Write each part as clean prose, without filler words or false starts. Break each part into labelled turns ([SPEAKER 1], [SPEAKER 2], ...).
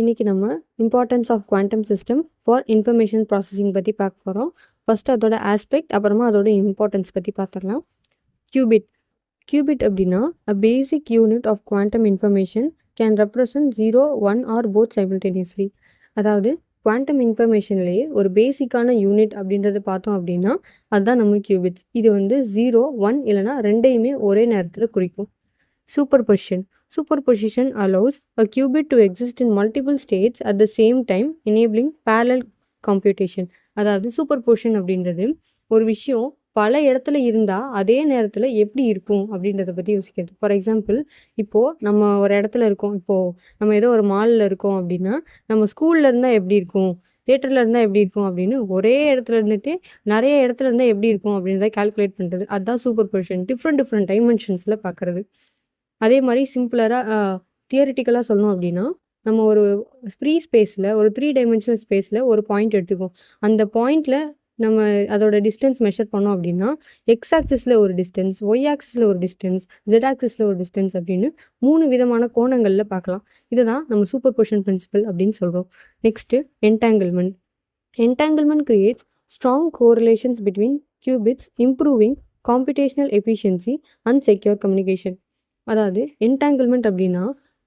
[SPEAKER 1] இன்னைக்கு நம்ம importance of quantum system for information processing பற்றி பார்க்க போகிறோம். ஃபர்ஸ்ட் அதோட ஆஸ்பெக்ட், அப்புறமா அதோட இம்பார்ட்டன்ஸ் பற்றி பார்த்துடலாம். கியூபிட் அப்படின்னா a basic unit of quantum information can represent 0, 1 or both simultaneously. அதாவது குவாண்டம் இன்ஃபர்மேஷன்லேயே ஒரு பேசிக்கான யூனிட் அப்படின்றத பார்த்தோம் அப்படின்னா அதுதான் நம்ம கியூபிட்ஸ். இது வந்து 0, 1 இல்லைனா ரெண்டையுமே ஒரே நேரத்தில் குறிக்கும். Superposition allows a qubit to exist in multiple states at the same time, enabling parallel computation. அதாவது சூப்பர்பொசிஷன் அப்படின்றது ஒரு விஷயம் பல இடத்துல இருந்தால் அதே நேரத்தில் எப்படி இருக்கும் அப்படின்றத பற்றி யோசிக்கிறது. ஃபார் எக்ஸாம்பிள், இப்போது நம்ம ஒரு இடத்துல இருக்கோம். இப்போது நம்ம ஏதோ ஒரு மாலில் இருக்கோம் அப்படின்னா நம்ம ஸ்கூலில் இருந்தால் எப்படி இருக்கும், தேட்டரில் இருந்தால் எப்படி இருக்கும் அப்படின்னு ஒரே இடத்துல இருந்துட்டு நிறைய இடத்துல இருந்தால் எப்படி இருக்கும் அப்படின்றத கால்குலேட் பண்ணுறது. அதுதான் சூப்பர்பொசிஷன். டிஃப்ரெண்ட் டைமென்ஷன்ஸில் பார்க்குறது. அதே மாதிரி சிம்பிளராக தியரிட்டிக்கலாக சொல்லணும் அப்படின்னா நம்ம ஒரு ஃப்ரீ ஸ்பேஸில் ஒரு 3 டைமென்ஷனல் ஸ்பேஸில் ஒரு பாயிண்ட் எடுத்துக்குவோம். அந்த பாயிண்டில் நம்ம அதோட டிஸ்டன்ஸ் மெஷர் பண்ணோம் அப்படின்னா எக்ஸ் ஆக்சிஸில் ஒரு டிஸ்டன்ஸ், ஒய் ஆக்சிஸில் ஒரு டிஸ்டன்ஸ், ஜெட் ஆக்சிஸில் ஒரு டிஸ்டன்ஸ் அப்படின்னு 3 விதமான கோணங்களில் பார்க்கலாம். இதை தான் நம்ம சூப்பர்பொசிஷன் பிரின்சிபல் அப்படின்னு சொல்கிறோம். Next entanglement creates strong correlations between qubits, improving computational efficiency and secure communication. அதாவது என்டாங்கிள்மெண்ட் அப்படின்னா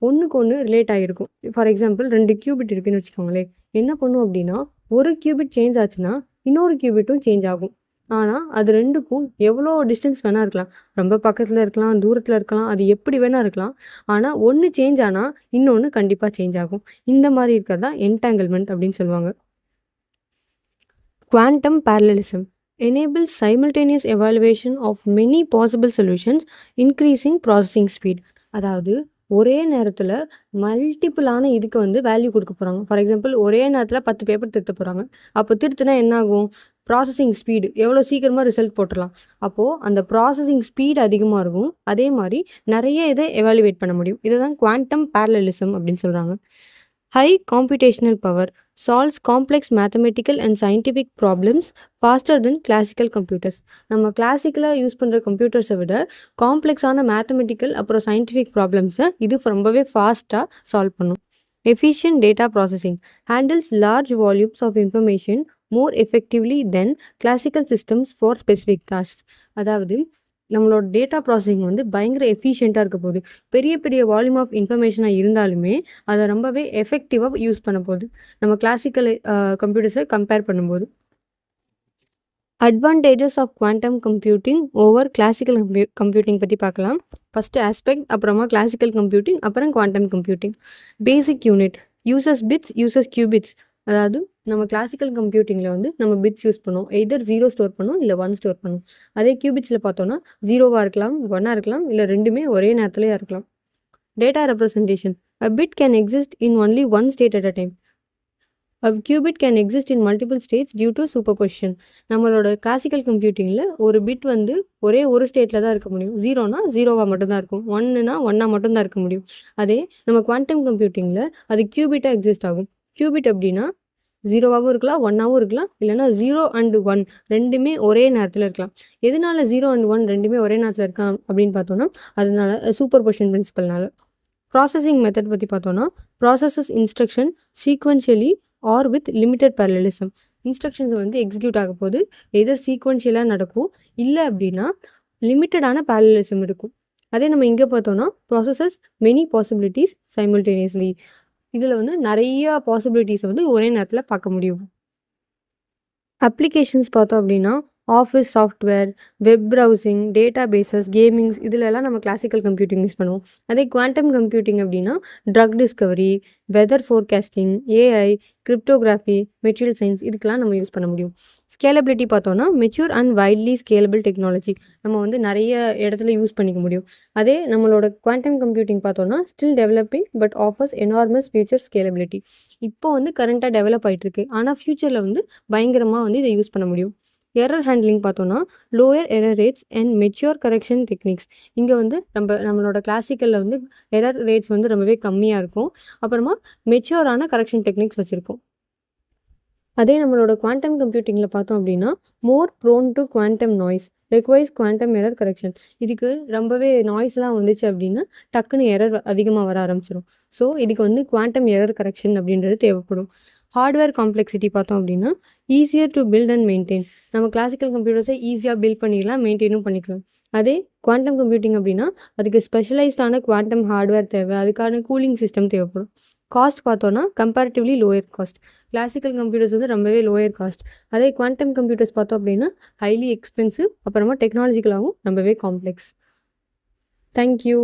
[SPEAKER 1] ஒன்றுக்கு ஒன்று ரிலேட் ஆகிருக்கும். ஃபார் எக்ஸாம்பிள் 2 கியூபிட் இருக்குன்னு வச்சுக்கோங்களேன். என்ன பண்ணும் அப்படின்னா ஒரு கியூபிட் சேஞ்ச் ஆச்சுன்னா இன்னொரு கியூபிட்டும் சேஞ்ச் ஆகும். ஆனால் அது ரெண்டுக்கும் எவ்வளோ டிஸ்டன்ஸ் வேணால் இருக்கலாம், ரொம்ப பக்கத்தில் இருக்கலாம், தூரத்தில் இருக்கலாம், அது எப்படி வேணால் இருக்கலாம். ஆனால் ஒன்று சேஞ்ச் ஆனால் இன்னொன்று கண்டிப்பாக சேஞ்ச் ஆகும். இந்த மாதிரி இருக்கிறது தான் என்டாங்கிள்மெண்ட் அப்படின்னு சொல்லுவாங்க. Quantum parallelism enables simultaneous evaluation of many possible solutions, increasing processing speed. அதாவது ஒரே நேரத்தில் மல்டிபிளான இதுக்கு வந்து வேல்யூ கொடுக்க போகிறாங்க. ஃபார் எக்ஸாம்பிள், ஒரே நேரத்தில் 10 பேப்பர் திருத்த போகிறாங்க. அப்போ திருத்தினா என்ன ஆகும்? ப்ராசஸிங் ஸ்பீடு எவ்வளோ சீக்கிரமாக ரிசல்ட் போட்டுடலாம். அப்போது அந்த ப்ராசஸிங் ஸ்பீட் அதிகமாக இருக்கும். அதே மாதிரி நிறைய இதை எவாலுவேட் பண்ண முடியும். இதை தான் குவாண்டம் parallelism அப்படின்னு சொல்கிறாங்க. High computational power solves complex mathematical and scientific problems faster than classical computers. நம்ம கிளாசிக்கலாக யூஸ் பண்ணுற கம்ப்யூட்டர்ஸை விட காம்ப்ளெக்ஸான மேத்தமெட்டிக்கல் அப்புறம் சயின்டிஃபிக் ப்ராப்ளம்ஸை இது ரொம்பவே ஃபாஸ்ட்டாக சால்வ் பண்ணும். Efficient data processing handles large volumes of information more effectively than classical systems for specific tasks. அதாவது நம்மளோட டேட்டா ப்ராசஸிங் வந்து பயங்கர எஃபிஷியண்ட்டாக இருக்க போகுது. பெரிய பெரிய வால்யூம் ஆஃப் இன்ஃபர்மேஷனாக இருந்தாலுமே அதை ரொம்பவே எஃபெக்டிவாக யூஸ் பண்ண போகுது நம்ம கிளாசிக்கல் கம்ப்யூட்டர்ஸை கம்பேர் பண்ணும்போது. Advantages of quantum computing over classical computing பற்றி பார்க்கலாம். ஃபஸ்ட்டு ஆஸ்பெக்ட், அப்புறமா கிளாசிக்கல் கம்ப்யூட்டிங், அப்புறம் quantum computing. Basic unit uses bits, uses qubits. அதாவது நம்ம கிளாசிக்கல் கம்ப்யூட்டிங்கில் வந்து நம்ம பிட்ஸ் யூஸ் பண்ணுவோம். எய்தர் 0 ஸ்டோர் பண்ணும் இல்லை 1 ஸ்டோர் பண்ணும். அதே கியூபிட்ஸில் பார்த்தோன்னா 0வாக இருக்கலாம், 1ஆக இருக்கலாம், இல்லை ரெண்டுமே ஒரே நேரத்துலேயே இருக்கலாம். Data representation a bit can exist in only one state at a time. A qubit can exist in multiple states due to superposition. நம்மளோட கிளாசிக்கல் கம்ப்யூட்டிங்கில் ஒரு பிட் வந்து ஒரே ஒரு ஸ்டேட்டில் தான் இருக்க முடியும். 0னா 0வாக மட்டும்தான் இருக்கும், 1னா 1ஆக மட்டும்தான் இருக்க முடியும். அதே நம்ம குவாண்டம் கம்ப்யூட்டிங்கில் அது கியூபிட்டாக எக்ஸிஸ்ட் ஆகும். கியூபிட் அப்படின்னா 0வாகவும் இருக்கலாம், 1ஆகவும் இருக்கலாம், இல்லைனா 0 and 1 ரெண்டுமே ஒரே நேரத்தில் இருக்கலாம். எதனால 0 and 1 ரெண்டுமே ஒரே நேரத்தில் இருக்கான் அப்படின்னு பார்த்தோன்னா அதனால சூப்பர்பொசிஷன் பிரின்சிபல்னால. ப்ராசஸிங் மெத்தட் பற்றி பார்த்தோன்னா processes instruction sequentially or with limited parallelism. Instructions வந்து எக்ஸிக்யூட் ஆக போது எதர் சீக்வென்ஷியலாக நடக்கும், இல்லை அப்படின்னா லிமிட்டடான parallelism இருக்கும். அதே நம்ம இங்கே பார்த்தோன்னா ப்ராசஸஸ் மெனி பாசிபிலிட்டிஸ் சைமல்டேனியஸ்லி. இதில் வந்து நிறைய பாசிபிலிட்டிஸை வந்து ஒரே நேரத்தில் பார்க்க முடியும். அப்ளிகேஷன்ஸ் பார்த்தோம் அப்படின்னா office software, web browsing, data bases, gamings, இதிலெல்லாம் நம்ம கிளாசிக்கல் கம்ப்யூட்டிங் யூஸ் பண்ணுவோம். அதே குவாண்டம் கம்ப்யூட்டிங் அப்படின்னா drug discovery, weather forecasting, AI, cryptography, material science, இதுக்கெல்லாம் நம்ம யூஸ் பண்ண முடியும். ஸ்கேலபிலிட்டி பார்த்தோன்னா mature and widely scalable technology நம்ம வந்து நிறைய இடத்துல யூஸ் பண்ணிக்க முடியும். அதே நம்மளோட குவாண்டம் கம்ப்யூட்டிங் பார்த்தோன்னா still developing but offers enormous future scalability. இப்போ வந்து கரண்ட்டாக டெவலப் ஆகிட்டுருக்கு, ஆனால் ஃப்யூச்சரில் வந்து பயங்கரமாக வந்து இதை யூஸ் பண்ண முடியும். எரர் ஹேண்ட்லிங் பார்த்தோன்னா lower error rates and mature correction techniques. இங்கே வந்து நம்மளோட கிளாசிக்கலில் வந்து எரர் ரேட்ஸ் வந்து ரொம்பவே கம்மியாக இருக்கும். அப்புறமா மெச்சூரான கரெக்ஷன் டெக்னிக்ஸ் வச்சுருக்கோம். அதே நம்மளோட குவாண்டம் கம்ப்யூட்டிங்கில் பார்த்தோம் அப்படின்னா more prone to quantum noise requires quantum error correction. இதுக்கு ரொம்பவே நாய்ஸ்லாம் வந்துச்சு அப்படின்னா டக்குன்னு எரர் அதிகமாக வர ஆரம்பிச்சிடும். ஸோ இதுக்கு வந்து குவாண்டம் எரர் கரெக்ஷன் அப்படின்றது தேவைப்படும். ஹார்ட்வேர் காம்ப்ளெக்சிட்டி பார்த்தோம் அப்படின்னா easier to build and maintain. நம்ம கிளாசிக்கல் கம்ப்யூட்டர்ஸை ஈஸியாக பில்ட் பண்ணிடலாம், மெயின்டைனும் பண்ணிக்கலாம். அதே குவாண்டம் கம்ப்யூட்டிங் அப்படின்னா அதுக்கு ஸ்பெஷலைஸ்டான குவாண்டம் ஹார்ட்வேர் தேவை, அதுக்கான கூலிங் சிஸ்டம் தேவைப்படும். காஸ்ட் பார்த்தோன்னா comparatively lower cost. Classical computers வந்து ரொம்பவே லோயர் காஸ்ட். அதே குவாண்டம் கம்ப்யூட்டர்ஸ் பார்த்தோம் அப்படின்னா ஹைலி எக்ஸ்பென்சிவ், அப்புறமா டெக்னாலஜிக்கலாகவும் ரொம்பவே காம்ப்ளெக்ஸ். தேங்க்யூ.